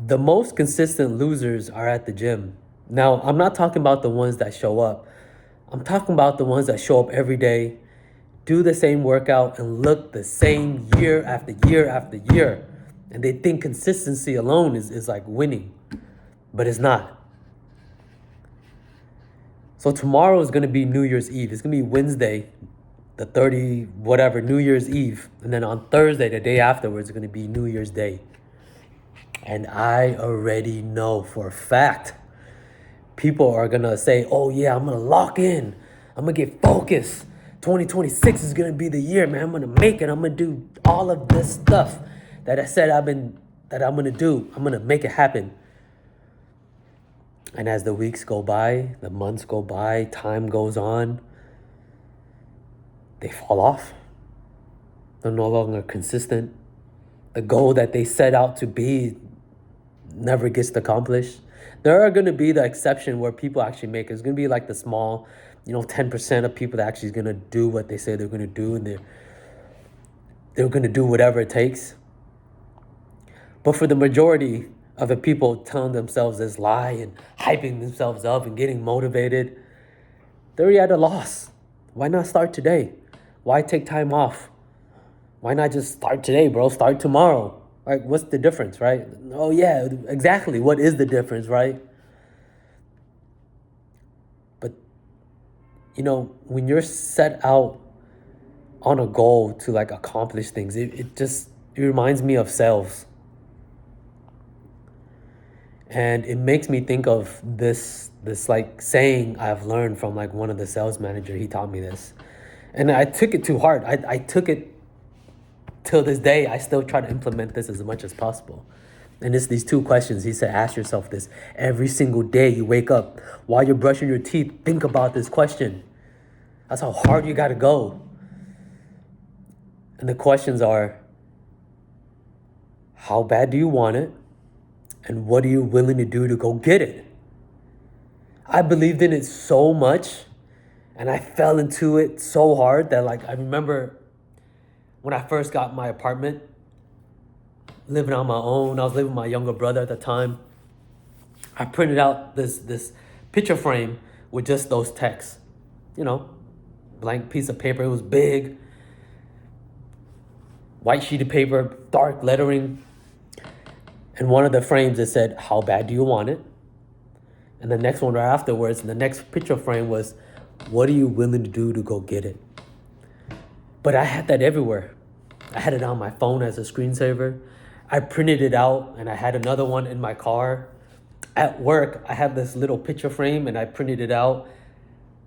The most consistent losers are at the gym. Now, I'm not talking about the ones that show up. I'm talking about the ones that show up every day, do the same workout, and look the same year after year after year. And they think consistency alone is like winning, but it's not. So tomorrow is going to be New Year's Eve. It's going to be Wednesday, the 30, whatever, New Year's Eve. And then on Thursday, the day afterwards, it's going to be New Year's Day. And I already know for a fact people are going to say, oh, yeah, I'm going to lock in. I'm going to get focused. 2026 is going to be the year, man. I'm going to make it. I'm going to do all of this stuff that I said that I'm going to do. I'm going to make it happen. And as the weeks go by, the months go by, time goes on, they fall off. They're no longer consistent. The goal that they set out to be never gets accomplished. There are going to be the exception where people actually make it. It's going to be like the small, 10% of people that actually is going to do what they say they're going to do, and they're going to do whatever it takes. But for the majority of the people telling themselves this lie and hyping themselves up and getting motivated, they're already at a loss. Why not start today? Why take time off? Why not just start today, bro? Start tomorrow. Like, what's the difference, right? Oh, yeah, exactly. What is the difference, right? But, when you're set out on a goal to, like, accomplish things, it reminds me of sales. And it makes me think of this like saying I've learned from like one of the sales manager. He taught me this. And I took it too hard. I took it till this day. I still try to implement this as much as possible. And it's these two questions. He said, ask yourself this every single day you wake up. While you're brushing your teeth, think about this question. That's how hard you got to go. And the questions are, how bad do you want it? And what are you willing to do to go get it? I believed in it so much, and I fell into it so hard that, like, I remember when I first got my apartment, living on my own. I was living with my younger brother at the time. I printed out this picture frame with just those texts. Blank piece of paper. It was big. White sheet of paper, dark lettering. And one of the frames, it said, how bad do you want it? And the next one right afterwards, and the next picture frame was, what are you willing to do to go get it? But I had that everywhere. I had it on my phone as a screensaver. I printed it out, and I had another one in my car. At work, I had this little picture frame, and I printed it out.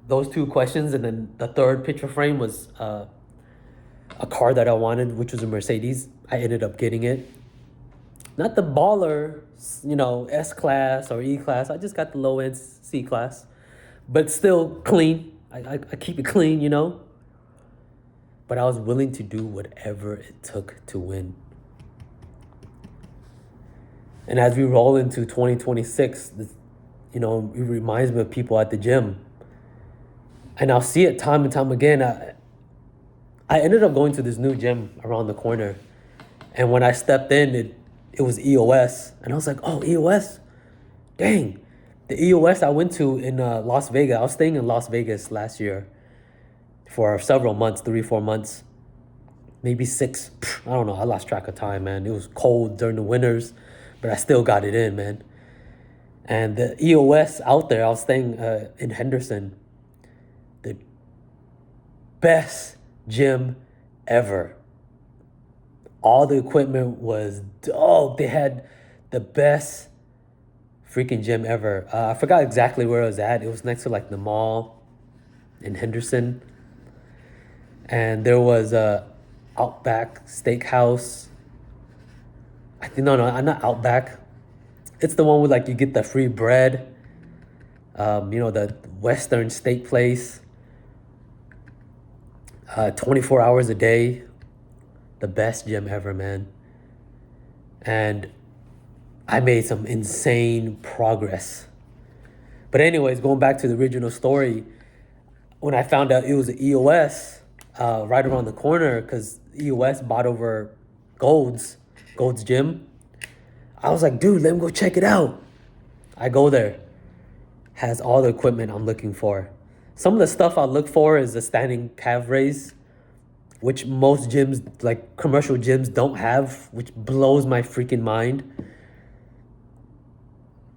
Those two questions, and then the third picture frame was a car that I wanted, which was a Mercedes. I ended up getting it. Not the baller, S-Class or E-Class. I just got the low-end C-Class. But still clean. I keep it clean, But I was willing to do whatever it took to win. And as we roll into 2026, it reminds me of people at the gym. And I'll see it time and time again. I ended up going to this new gym around the corner. And when I stepped in, it was EOS. And I was like, oh, EOS? Dang. The EOS I went to in Las Vegas. I was staying in Las Vegas last year for several months, 3-4 months, maybe 6. I don't know. I lost track of time, man. It was cold during the winters, but I still got it in, man. And the EOS out there, I was staying in Henderson. The best gym ever. All the equipment was dope. They had the best freaking gym ever. I forgot exactly where it was at. It was next to like the mall in Henderson. And there was a Outback Steakhouse. I think, no, not Outback. It's the one with like you get the free bread. The Western steak place. 24 hours a day. The best gym ever, man. And I made some insane progress. But anyways, going back to the original story, when I found out it was an EOS right around the corner, because EOS bought over Gold's Gym, I was like, dude, let me go check it out. I go there. Has all the equipment I'm looking for. Some of the stuff I look for is the standing calf raise, which most gyms, like commercial gyms, don't have, which blows my freaking mind.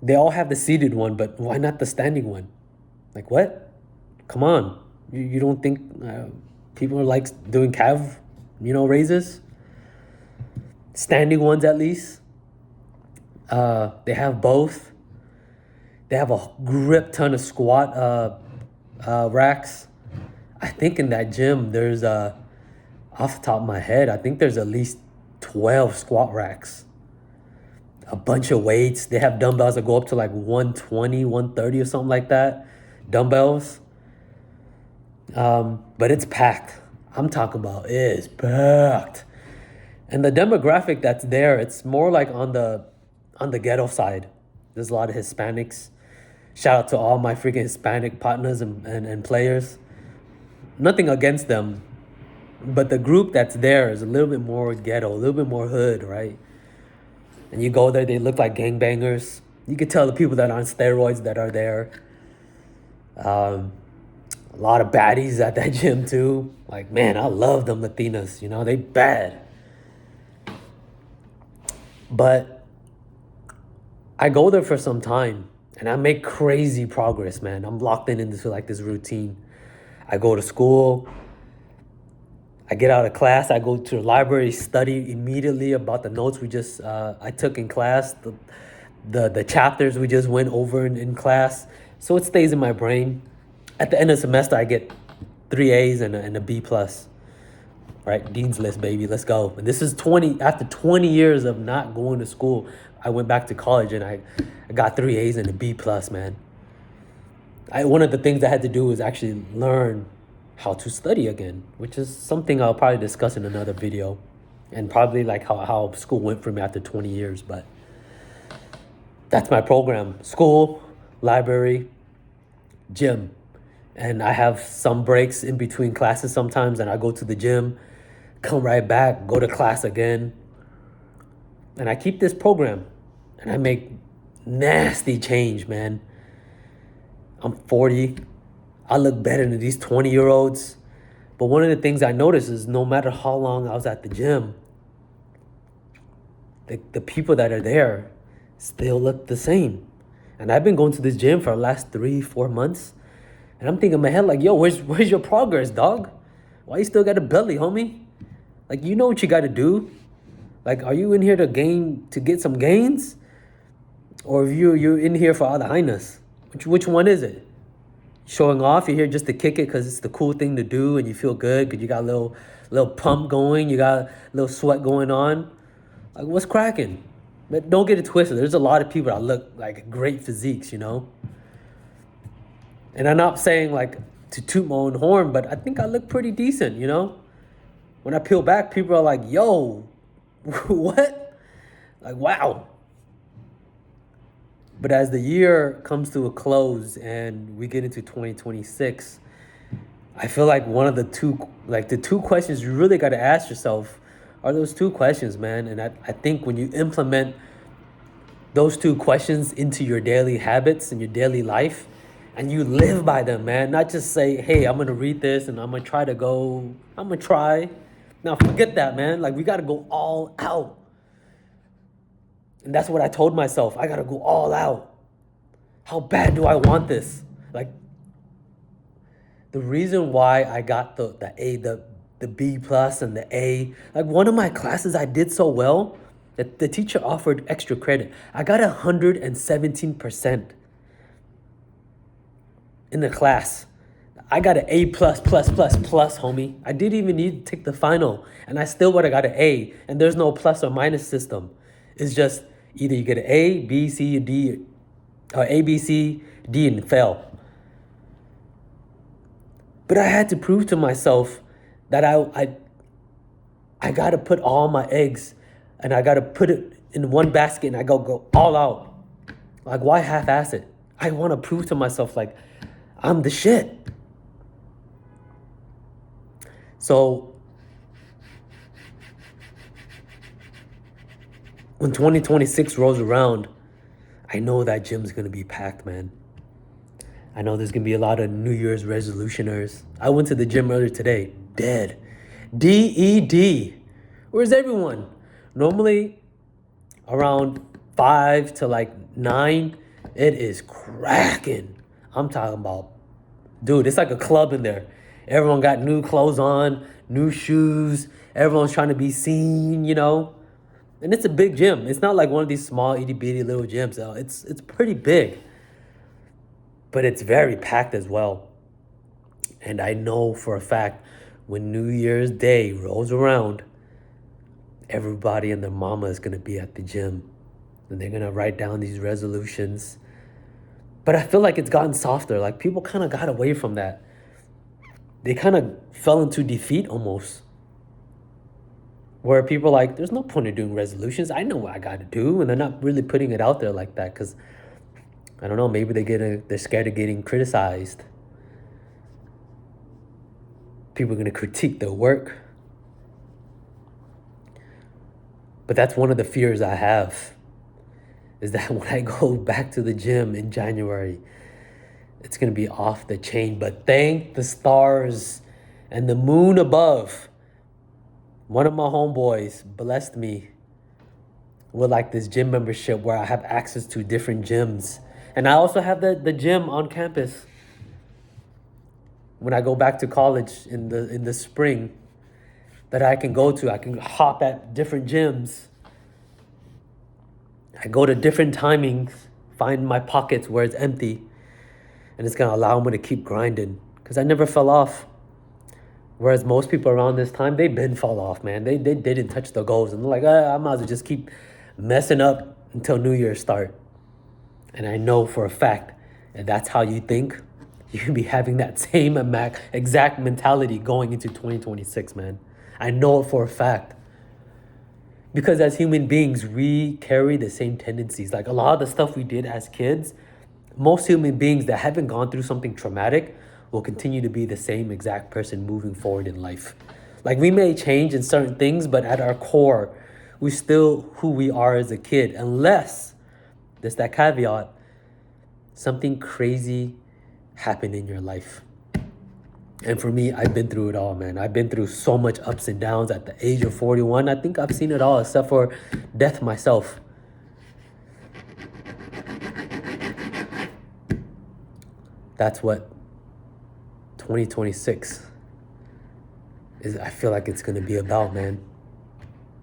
They all have the seated one, but why not the standing one? Like, what? Come on. You don't think people are like doing calf, raises? Standing ones at least. They have both. They have a grip ton of squat racks. I think in that gym, there's, off the top of my head, I think there's at least 12 squat racks. A bunch of weights. They have dumbbells that go up to like 120, 130 or something like that. Dumbbells. But it's packed. I'm talking about it's packed. And the demographic that's there, it's more like on the ghetto side. There's a lot of Hispanics. Shout out to all my freaking Hispanic partners and players. Nothing against them. But the group that's there is a little bit more ghetto, a little bit more hood, right? And you go there, they look like gangbangers. You can tell the people that are on steroids that are there. A lot of baddies at that gym too. Like, man, I love them Latinas. They bad. But I go there for some time and I make crazy progress, man. I'm locked into like this routine. I go to school. I get out of class, I go to the library, study immediately about the notes I took in class, the chapters we just went over in class. So it stays in my brain. At the end of the semester, I get 3 A's and a B+. Right? Dean's List, baby. Let's go. And this is after 20 years of not going to school, I went back to college and I got 3 A's and a B+, man. One of the things I had to do was actually learn how to study again, which is something I'll probably discuss in another video, and probably like how school went for me after 20 years. But that's my program: school, library, gym. And I have some breaks in between classes sometimes, and I go to the gym, come right back, go to class again. And I keep this program and I make nasty change, man. I'm 40. I look better than these 20-year-olds. But one of the things I noticed is no matter how long I was at the gym, the people that are there still look the same. And I've been going to this gym for the last 3-4 months. And I'm thinking in my head, like, yo, where's your progress, dog? Why you still got a belly, homie? Like, you know what you got to do. Like, are you in here to get some gains? Or are you in here for all the highness? Which one is it? Showing off, you're here just to kick it because it's the cool thing to do and you feel good because you got a little pump going, you got a little sweat going on. Like, what's cracking? But don't get it twisted. There's a lot of people that look like great physiques, And I'm not saying like to toot my own horn, but I think I look pretty decent, When I peel back, people are like, yo, what? Like, wow. But as the year comes to a close and we get into 2026, I feel like the two questions you really got to ask yourself are those two questions, man. And I think when you implement those two questions into your daily habits and your daily life and you live by them, man, not just say, hey, I'm going to read this and I'm going to try. Now, forget that, man. Like, we got to go all out. And that's what I told myself. I got to go all out. How bad do I want this? Like, the reason why I got the A, the B+ and the A, like one of my classes I did so well that the teacher offered extra credit. I got 117% in the class. I got an A++++, homie. I didn't even need to take the final, and I still would have got an A. And there's no plus or minus system. It's just either you get an A, B, C, D, or A, B, C, D, and fail. But I had to prove to myself that I got to put all my eggs, and I got to put it in one basket, and I go all out. Like, why half-ass it? I want to prove to myself, like, I'm the shit. So when 2026 rolls around, I know that gym's gonna be packed, man. I know there's gonna be a lot of New Year's resolutioners. I went to the gym earlier today, dead. DED. Where's everyone? Normally around 5 to like 9, it is cracking. I'm talking about, dude, it's like a club in there. Everyone got new clothes on, new shoes. Everyone's trying to be seen, you know? And it's a big gym. It's not like one of these small itty bitty little gyms. It's pretty big, but it's very packed as well. And I know for a fact when New Year's Day rolls around, everybody and their mama is gonna be at the gym, and they're gonna write down these resolutions. But I feel like it's gotten softer. Like people kind of got away from that. They kind of fell into defeat almost. Where people are like, there's no point in doing resolutions. I know what I got to do. And they're not really putting it out there like that because, I don't know, maybe they're scared of getting criticized. People are going to critique their work. But that's one of the fears I have, is that when I go back to the gym in January, it's going to be off the chain. But thank the stars and the moon above. One of my homeboys blessed me with like this gym membership where I have access to different gyms. And I also have the gym on campus. When I go back to college in the spring, that I can go to, I can hop at different gyms. I go to different timings, find my pockets where it's empty, and it's gonna allow me to keep grinding because I never fell off. Whereas most people around this time, they've been fall off, man. They didn't touch the goals. And they're like, I might as well just keep messing up until New Year's start. And I know for a fact, and that's how you think, you can be having that same exact mentality going into 2026, man. I know it for a fact. Because as human beings, we carry the same tendencies. Like a lot of the stuff we did as kids, most human beings that haven't gone through something traumatic will continue to be the same exact person moving forward in life. Like we may change in certain things, but at our core, we're still who we are as a kid, unless there's that caveat, something crazy happened in your life. And for me, I've been through it all, man. I've been through so much ups and downs at the age of 41. I think I've seen it all except for death myself. That's what 2026 is. I feel like it's going to be about, man.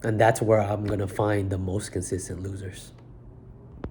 And that's where I'm going to find the most consistent losers.